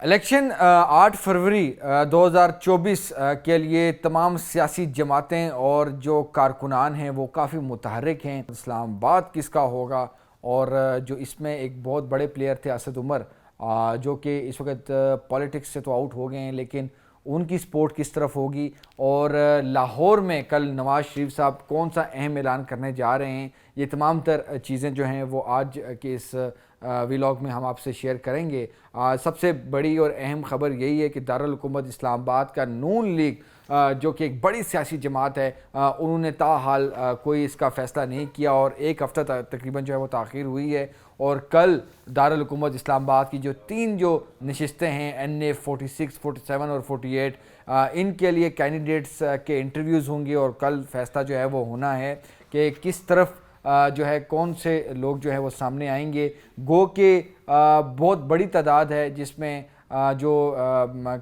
Election 8 فروری 2024 کے لیے تمام سیاسی جماعتیں اور جو کارکنان ہیں وہ کافی متحرک ہیں۔ اسلام آباد کس کا ہوگا، اور جو اس میں ایک بہت بڑے پلیئر تھے اسد عمر، جو کہ اس وقت پولیٹکس سے تو آؤٹ ہو گئے ہیں، لیکن ان کی سپورٹ کس طرف ہوگی، اور لاہور میں کل نواز شریف صاحب کون سا اہم اعلان کرنے جا رہے ہیں، یہ تمام تر چیزیں جو ہیں وہ آج کے اس ویلاگ میں ہم آپ سے شیئر کریں گے۔ سب سے بڑی اور اہم خبر یہی ہے کہ دارالحکومت اسلام آباد کا نون لیگ جو کہ ایک بڑی سیاسی جماعت ہے، انہوں نے تاحال کوئی اس کا فیصلہ نہیں کیا، اور ایک ہفتہ تقریباً جو ہے وہ تاخیر ہوئی ہے، اور کل دارالحکومت اسلام آباد کی جو تین نشستیں ہیں NA 46، 47 اور 48، ان کے لیے کینڈیڈیٹس کے انٹرویوز ہوں گے، اور کل فیصلہ جو ہے وہ ہونا ہے کہ کس طرف جو ہے کون سے لوگ جو ہے وہ سامنے آئیں گے۔ گو کہ بہت بڑی تعداد ہے جس میں جو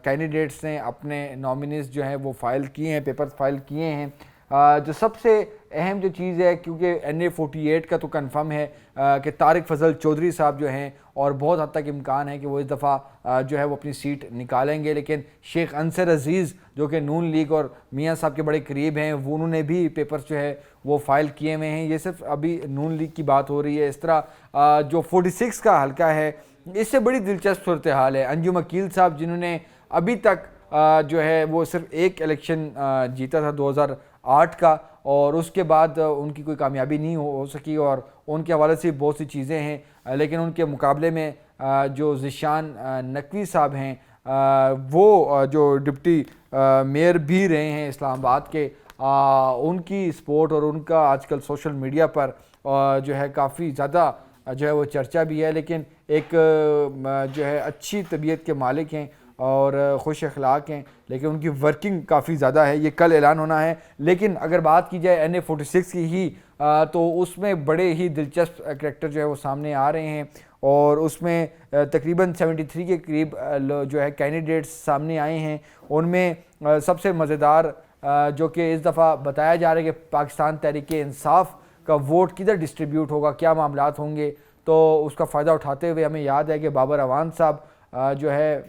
کینڈیڈیٹس نے اپنے نامینیز جو ہیں وہ فائل کیے ہیں، پیپرز فائل کیے ہیں۔ جو سب سے اہم جو چیز ہے، کیونکہ NA 48 کا تو کنفرم ہے کہ طارق فضل چودھری صاحب جو ہیں، اور بہت حد تک امکان ہے کہ وہ اس دفعہ جو ہے وہ اپنی سیٹ نکالیں گے، لیکن شیخ انصر عزیز جو کہ نون لیگ اور میاں صاحب کے بڑے قریب ہیں، وہ انہوں نے بھی پیپرز جو ہے وہ فائل کیے ہوئے ہیں۔ یہ صرف ابھی نون لیگ کی بات ہو رہی ہے۔ اس طرح جو 46 کا حلقہ ہے، اس سے بڑی دلچسپ صورتحال ہے۔ انجم عقیل صاحب جنہوں نے ابھی تک جو ہے وہ صرف ایک الیکشن جیتا تھا 2008 کا، اور اس کے بعد ان کی کوئی کامیابی نہیں ہو سکی، اور ان کے حوالے سے بہت سی چیزیں ہیں، لیکن ان کے مقابلے میں جو ذیشان نقوی صاحب ہیں، وہ جو ڈپٹی میئر بھی رہے ہیں اسلام آباد کے، ان کی سپورٹ اور ان کا آج کل سوشل میڈیا پر جو ہے کافی زیادہ جو ہے وہ چرچا بھی ہے، لیکن ایک جو ہے اچھی طبیعت کے مالک ہیں اور خوش اخلاق ہیں، لیکن ان کی ورکنگ کافی زیادہ ہے۔ یہ کل اعلان ہونا ہے، لیکن اگر بات کی جائے NA 46 کی ہی، تو اس میں بڑے ہی دلچسپ کریکٹر جو ہے وہ سامنے آ رہے ہیں، اور اس میں تقریباً 73 کے قریب جو ہے کینڈیڈیٹس سامنے آئے ہیں۔ ان میں سب سے مزیدار جو کہ اس دفعہ بتایا جا رہا ہے کہ پاکستان تحریک انصاف کا ووٹ کدھر ڈسٹریبیوٹ ہوگا، کیا معاملات ہوں گے، تو اس کا فائدہ اٹھاتے ہوئے ہمیں یاد ہے کہ بابر اعوان صاحب جو ہے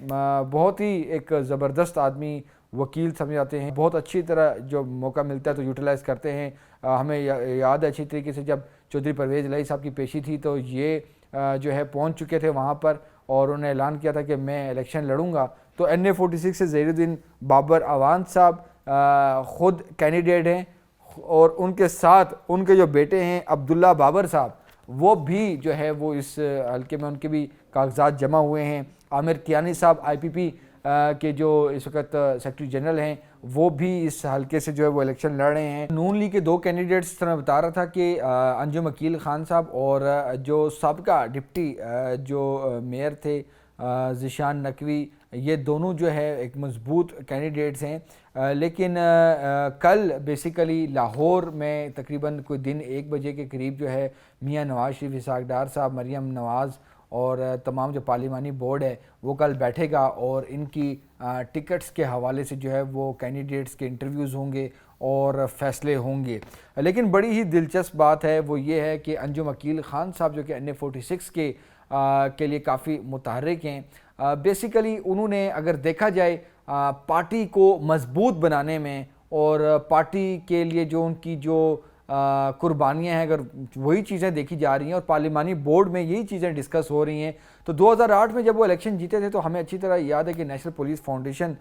بہت ہی ایک زبردست آدمی، وکیل سمجھ جاتے ہیں، بہت اچھی طرح جو موقع ملتا ہے تو یوٹیلائز کرتے ہیں۔ ہمیں یاد ہے اچھی طریقے سے جب چودھری پرویز الہی صاحب کی پیشی تھی تو یہ جو ہے پہنچ چکے تھے وہاں پر، اور انہوں نے اعلان کیا تھا کہ میں الیکشن لڑوں گا۔ تو NA 46 سے ظہیر الدین بابر اعوان صاحب خود کینڈیڈیٹ ہیں، اور ان کے ساتھ ان کے جو بیٹے ہیں عبداللہ بابر صاحب، وہ بھی جو ہے وہ اس حلقے میں ان کے بھی کاغذات جمع ہوئے ہیں۔ عامر کیانی صاحب IPP کے جو اس وقت سیکرٹری جنرل ہیں، وہ بھی اس حلقے سے جو ہے وہ الیکشن لڑ رہے ہیں۔ نون لیگ کے دو کینڈیڈیٹس اس طرح بتا رہا تھا کہ انجم عقیل خان صاحب اور جو سابقہ ڈپٹی جو میئر تھے ذیشان نقوی، یہ دونوں جو ہے ایک مضبوط کینڈیڈیٹس ہیں، لیکن کل بیسیکلی لاہور میں تقریباً کوئی دن 1 بجے کے قریب جو ہے میاں نواز شریف اسحاق ڈار صاحب، مریم نواز اور تمام جو پارلیمانی بورڈ ہے وہ کل بیٹھے گا، اور ان کی ٹکٹس کے حوالے سے جو ہے وہ کینڈیڈیٹس کے انٹرویوز ہوں گے اور فیصلے ہوں گے۔ لیکن بڑی ہی دلچسپ بات ہے وہ یہ ہے کہ انجم عقیل خان صاحب جو کہ NA 46 کے لیے کافی متحرک ہیں، بیسیکلی انہوں نے اگر دیکھا جائے پارٹی کو مضبوط بنانے میں، اور پارٹی کے لیے جو ان کی جو قربانیاں ہیں، اگر وہی چیزیں دیکھی جا رہی ہیں اور پارلیمانی بورڈ میں یہی چیزیں ڈسکس ہو رہی ہیں، تو 2008 میں جب وہ الیکشن جیتے تھے تو ہمیں اچھی طرح یاد ہے کہ نیشنل پولیس فاؤنڈیشن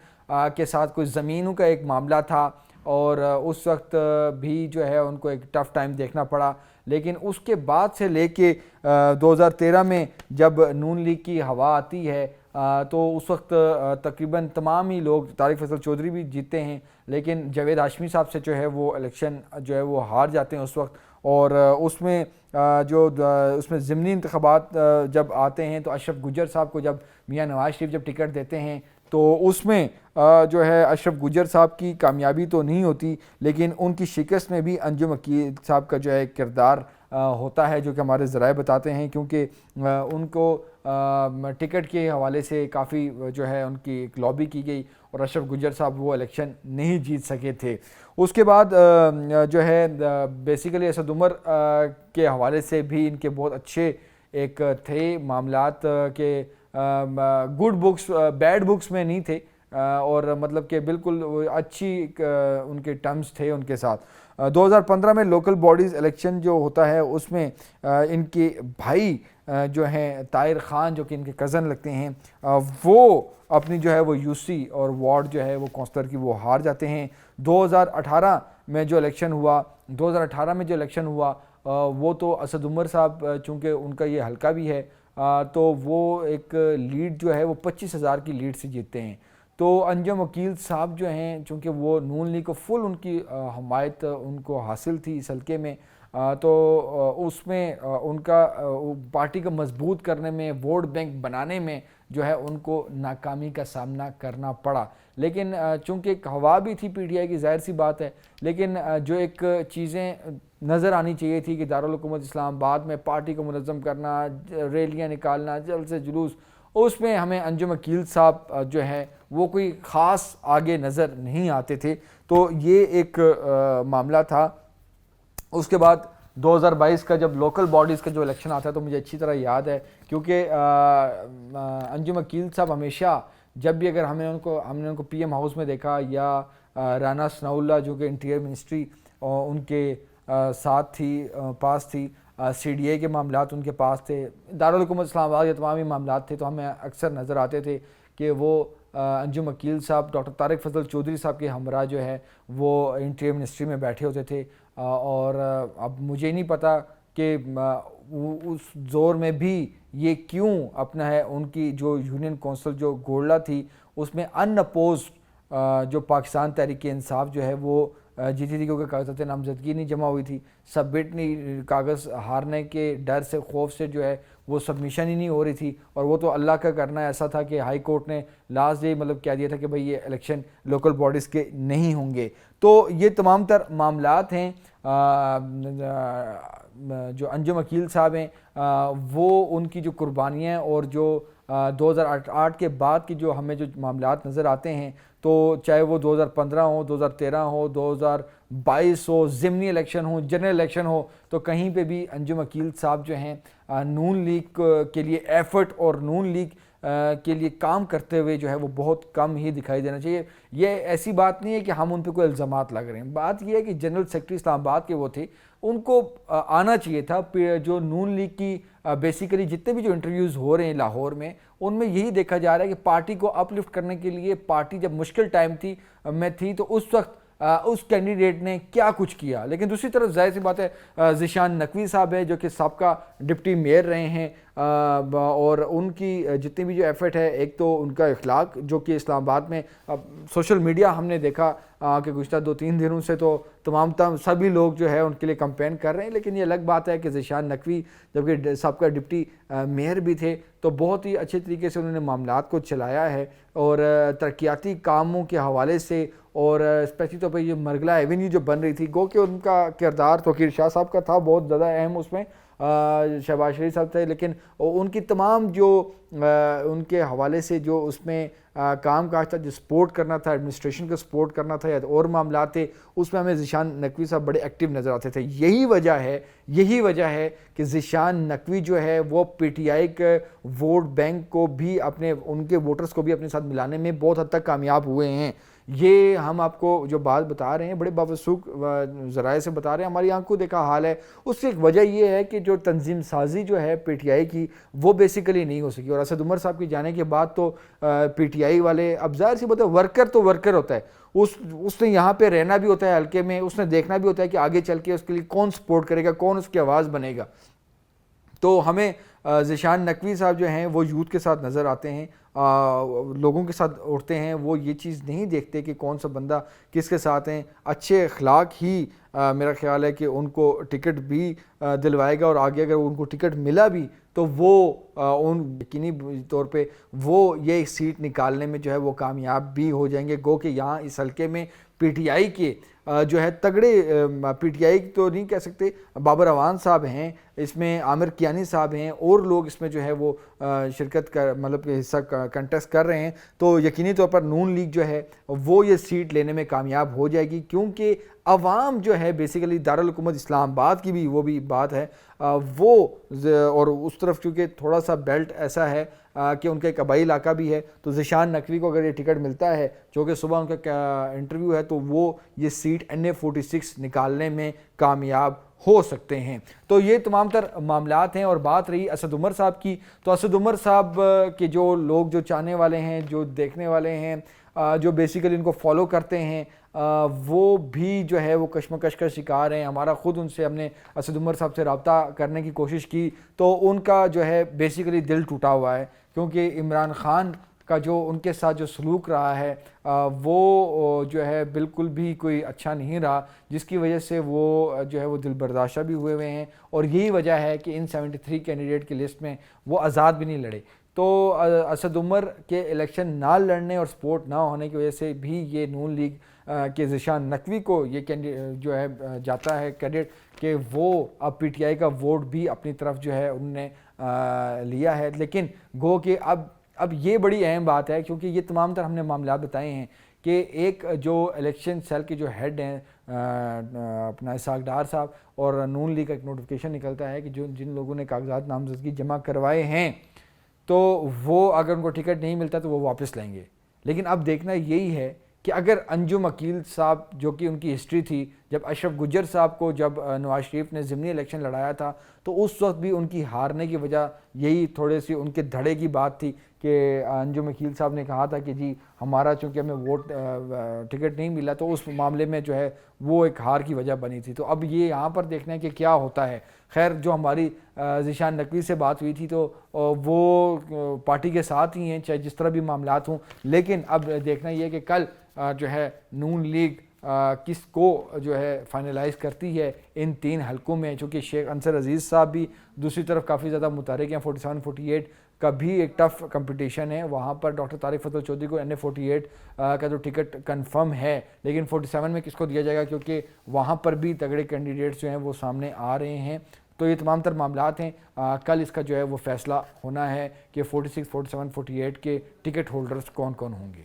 کے ساتھ کوئی زمینوں کا ایک معاملہ تھا، اور اس وقت بھی جو ہے ان کو ایک ٹف ٹائم دیکھنا پڑا، لیکن اس کے بعد سے لے کے 2013 میں جب نون لیگ کی ہوا آتی ہے تو اس وقت تقریباً تمام ہی لوگ، طارق فضل چودھری بھی جیتے ہیں، لیکن جاوید ہاشمی صاحب سے جو ہے وہ الیکشن جو ہے وہ ہار جاتے ہیں اس وقت، اور اس میں اس میں ضمنی انتخابات جب آتے ہیں تو اشرف گجر صاحب کو جب میاں نواز شریف جب ٹکٹ دیتے ہیں تو اس میں جو ہے اشرف گجر صاحب کی کامیابی تو نہیں ہوتی، لیکن ان کی شکست میں بھی انجم عقیل صاحب کا جو ہے کردار ہوتا ہے، جو کہ ہمارے ذرائع بتاتے ہیں، کیونکہ ان کو ٹکٹ کے حوالے سے کافی جو ہے ان کی ایک لابی کی گئی، اور اشرف گجر صاحب وہ الیکشن نہیں جیت سکے تھے۔ اس کے بعد جو ہے بیسیکلی اسد عمر کے حوالے سے بھی ان کے بہت اچھے ایک تھے معاملات، کہ گڈ بکس بیڈ بکس میں نہیں تھے، اور مطلب کہ بالکل اچھی ان کے ٹرمز تھے ان کے ساتھ۔ 2015 میں لوکل باڈیز الیکشن جو ہوتا ہے اس میں ان کے بھائی جو ہیں طاہر خان، جو کہ ان کے کزن لگتے ہیں، وہ اپنی جو ہے وہ یو سی اور وارڈ جو ہے وہ کونسلر کی وہ ہار جاتے ہیں۔ 2018 میں جو الیکشن ہوا وہ تو اسد عمر صاحب، چونکہ ان کا یہ حلقہ بھی ہے، تو وہ ایک لیڈ جو ہے وہ 25,000 کی لیڈ سے جیتتے ہیں۔ تو انجم وکیل صاحب جو ہیں، چونکہ وہ نون لیگ کو فل ان کی حمایت ان کو حاصل تھی اس حلقے میں، تو اس میں ان کا پارٹی کو مضبوط کرنے میں، ووٹ بینک بنانے میں جو ہے ان کو ناکامی کا سامنا کرنا پڑا۔ لیکن چونکہ ایک ہوا بھی تھی پی ٹی آئی کی، ظاہر سی بات ہے، لیکن جو ایک چیزیں نظر آنی چاہیے تھی کہ دارالحکومت اسلام آباد میں پارٹی کو منظم کرنا، ریلیاں نکالنا، جلسے جلوس، اس میں ہمیں انجم وکیل صاحب جو ہے وہ کوئی خاص آگے نظر نہیں آتے تھے۔ تو یہ ایک معاملہ تھا۔ اس کے بعد 2022 کا جب لوکل باڈیز کا جو الیکشن آتا ہے تو مجھے اچھی طرح یاد ہے، کیونکہ انجم وکیل صاحب ہمیشہ جب بھی اگر ہم نے ان کو پی ایم ہاؤس میں دیکھا، یا رانا ثناء اللہ جو کہ انٹیریئر منسٹری ان کے ساتھ تھی، پاس تھی، سی ڈی اے کے معاملات ان کے پاس تھے، دارالحکومت اسلام آباد کے تمام ہی معاملات تھے، تو ہمیں اکثر نظر آتے تھے کہ وہ انجم وکیل صاحب ڈاکٹر طارق فضل چودھری صاحب کے ہمراہ جو ہے وہ انٹیریئر منسٹری میں بیٹھے ہوتے تھے۔ اور اب مجھے نہیں پتہ کہ اس زور میں بھی یہ کیوں اپنا ہے، ان کی جو یونین کونسل جو گولڈا تھی اس میں ان اپوزڈ جو پاکستان تحریک انصاف جو ہے وہ جیتی تھی، کیونکہ کاغذات نامزدگی نہیں جمع ہوئی تھی، سبمٹ نہیں، کاغذ ہارنے کے ڈر سے، خوف سے جو ہے وہ سبمیشن ہی نہیں ہو رہی تھی، اور وہ تو اللہ کا کرنا ایسا تھا کہ ہائی کورٹ نے لاسٹ ڈے مطلب کہہ دیا تھا کہ بھئی یہ الیکشن لوکل باڈیز کے نہیں ہوں گے۔ تو یہ تمام تر معاملات ہیں۔ جو انجم وکیل صاحب ہیں وہ ان کی جو قربانیاں اور جو 2008 کے بعد کی جو ہمیں جو معاملات نظر آتے ہیں، تو چاہے وہ 2015 ہو، 2013 ہو، 2022 ہو، ضمنی الیکشن ہو، جنرل الیکشن ہو، تو کہیں پہ بھی انجم وکیل صاحب جو ہیں نون لیگ کے لیے ایفرٹ اور نون لیگ کے لیے کام کرتے ہوئے جو ہے وہ بہت کم ہی دکھائی دینا چاہیے۔ یہ ایسی بات نہیں ہے کہ ہم ان پہ کوئی الزامات لگ رہے ہیں، بات یہ ہے کہ جنرل سیکرٹری اسلام آباد کے وہ تھے، ان کو آنا چاہیے تھا۔ جو نون لیگ کی بیسیکلی جتنے بھی جو انٹرویوز ہو رہے ہیں لاہور میں، ان میں یہی دیکھا جا رہا ہے کہ پارٹی کو اپ لفٹ کرنے کے لیے، پارٹی جب مشکل ٹائم تھی تو اس وقت اس کینڈیڈیٹ نے کیا کچھ کیا۔ لیکن دوسری طرف ظاہر سی بات ہے، ذیشان نقوی صاحب ہے جو کہ سابقہ ڈپٹی میئر رہے ہیں، اور ان کی جتنی بھی جو ایفرٹ ہے، ایک تو ان کا اخلاق جو کہ اسلام آباد میں سوشل میڈیا ہم نے دیکھا کہ گزشتہ 2-3 دنوں سے تو تمام سبھی لوگ جو ہے ان کے لیے کمپین کر رہے ہیں، لیکن یہ الگ بات ہے کہ ذیشان نقوی جبکہ سابقہ ڈپٹی میئر بھی تھے، تو بہت ہی اچھے طریقے سے انہوں نے معاملات کو چلایا ہے، اور ترقیاتی کاموں کے حوالے سے، اور اسپیشلی طور پہ یہ مرگلہ ایونیو جو بن رہی تھی، گو کہ ان کا کردار توقیر شاہ صاحب کا تھا بہت زیادہ اہم، اس میں شہباز شریف صاحب تھے، لیکن ان کی تمام جو ان کے حوالے سے جو اس میں کام کاج تھا، جو سپورٹ کرنا تھا، ایڈمنسٹریشن کا سپورٹ کرنا تھا یا اور معاملات تھے، اس میں ہمیں ذیشان نقوی صاحب بڑے ایکٹیو نظر آتے تھے۔ یہی وجہ ہے کہ ذیشان نقوی جو ہے وہ پی ٹی آئی کے ووٹ بینک کو بھی ان کے ووٹرز کو بھی اپنے ساتھ ملانے میں بہت حد تک کامیاب ہوئے ہیں۔ یہ ہم آپ کو جو بات بتا رہے ہیں بڑے باوثوق ذرائع سے بتا رہے ہیں، ہماری آنکھوں دیکھا حال ہے۔ اس کی ایک وجہ یہ ہے کہ جو تنظیم سازی جو ہے پی ٹی آئی کی وہ بیسیکلی نہیں ہو سکی، اور اسد عمر صاحب کی جانے کے بعد تو پی ٹی آئی والے، اب ظاہر سی بات ہے ورکر تو ورکر ہوتا ہے، اس نے یہاں پہ رہنا بھی ہوتا ہے حلقے میں، اس نے دیکھنا بھی ہوتا ہے کہ آگے چل کے اس کے لیے کون سپورٹ کرے گا، کون اس کی آواز بنے گا۔ تو ہمیں ذیشان نقوی صاحب جو ہیں وہ یوتھ کے ساتھ نظر آتے ہیں، لوگوں کے ساتھ اٹھتے ہیں، وہ یہ چیز نہیں دیکھتے کہ کون سا بندہ کس کے ساتھ ہیں۔ اچھے اخلاق ہی میرا خیال ہے کہ ان کو ٹکٹ بھی دلوائے گا، اور آگے اگر ان کو ٹکٹ ملا بھی تو وہ یقینی طور پہ وہ یہ سیٹ نکالنے میں جو ہے وہ کامیاب بھی ہو جائیں گے۔ گو کہ یہاں اس حلقے میں پی ٹی آئی کے جو ہے تگڑے، پی ٹی آئی تو نہیں کہہ سکتے، بابر اعوان صاحب ہیں اس میں، عامر کیانی صاحب ہیں، اور لوگ اس میں جو ہے وہ شرکت کر مطلب کہ حصہ کنٹیسٹ کر رہے ہیں، تو یقینی طور پر نون لیگ جو ہے وہ یہ سیٹ لینے میں کامیاب ہو جائے گی، کیونکہ عوام جو ہے بیسیکلی دارالحکومت اسلام آباد کی بھی وہ بھی بات ہے وہ اور اس طرف چونکہ تھوڑا سا بیلٹ ایسا ہے کہ ان کا ایک آبائی علاقہ بھی ہے، تو ذیشان نقوی کو اگر یہ ٹکٹ ملتا ہے جو کہ صبح ان کا انٹرویو ہے تو وہ یہ سیٹ NA46 نکالنے میں کامیاب ہو سکتے ہیں۔ تو یہ تمام تر معاملات ہیں۔ اور بات رہی اسد عمر صاحب کی، تو اسد عمر صاحب کے جو لوگ جو چاہنے والے ہیں، جو دیکھنے والے ہیں، جو بیسیکلی ان کو فالو کرتے ہیں، وہ بھی جو ہے وہ کشمکش کا شکار ہیں۔ ہمارا خود ان سے ہم نے اسد عمر صاحب سے رابطہ کرنے کی کوشش کی تو ان کا جو ہے بیسیکلی دل ٹوٹا ہوا ہے، کیونکہ عمران خان کا جو ان کے ساتھ جو سلوک رہا ہے وہ جو ہے بالکل بھی کوئی اچھا نہیں رہا، جس کی وجہ سے وہ جو ہے وہ دل برداشتہ بھی ہوئے ہیں، اور یہی وجہ ہے کہ ان 73 کینڈیڈیٹ کی لسٹ میں وہ آزاد بھی نہیں لڑے۔ تو اسد عمر کے الیکشن نہ لڑنے اور سپورٹ نہ ہونے کی وجہ سے بھی یہ نون لیگ کے ذیشان نقوی کو یہ جو ہے جاتا ہے کریڈٹ کہ وہ اب PTI کا ووٹ بھی اپنی طرف جو ہے انہوں نے لیا ہے۔ لیکن گو کہ اب یہ بڑی اہم بات ہے، کیونکہ یہ تمام تر ہم نے معاملات بتائے ہیں کہ ایک جو الیکشن سیل کے جو ہیڈ ہیں اپنا اسحاق ڈار صاحب، اور نون لیگ کا ایک نوٹیفیکیشن نکلتا ہے کہ جن لوگوں نے کاغذات نامزدگی جمع کروائے ہیں تو وہ اگر ان کو ٹکٹ نہیں ملتا تو وہ واپس لیں گے۔ لیکن اب دیکھنا یہی ہے کہ اگر انجم عقیل صاحب جو کہ ان کی ہسٹری تھی، جب اشرف گجر صاحب کو جب نواز شریف نے ضمنی الیکشن لڑایا تھا تو اس وقت بھی ان کی ہارنے کی وجہ یہی تھوڑے سی ان کے دھڑے کی بات تھی کہ انجم عقیل صاحب نے کہا تھا کہ جی ہمارا چونکہ ہمیں ووٹ ٹکٹ نہیں ملا تو اس معاملے میں جو ہے وہ ایک ہار کی وجہ بنی تھی۔ تو اب یہ یہاں پر دیکھنا ہے کہ کیا ہوتا ہے۔ خیر جو ہماری ذیشان نقوی سے بات ہوئی تھی تو وہ پارٹی کے ساتھ ہی ہیں چاہے جس طرح بھی معاملات ہوں، لیکن اب دیکھنا یہ ہے کہ کل جو ہے نون لیگ کس کو جو ہے فائنلائز کرتی ہے ان 3 حلقوں میں، چونکہ شیخ انصر عزیز صاحب بھی دوسری طرف کافی زیادہ متحرک ہیں، 47 48 کا بھی ایک ٹف کمپٹیشن ہے وہاں پر۔ ڈاکٹر طارق فتح چودھری کو NA48 کا جو ٹکٹ کنفرم ہے، لیکن 47 میں کس کو دیا جائے گا کیونکہ وہاں پر بھی تگڑے کینڈیڈیٹس جو ہیں وہ سامنے آ رہے ہیں۔ تو یہ تمام تر معاملات ہیں، کل اس کا جو ہے وہ فیصلہ ہونا ہے کہ 46 47 48 کے ٹکٹ ہولڈرز کون کون ہوں گے۔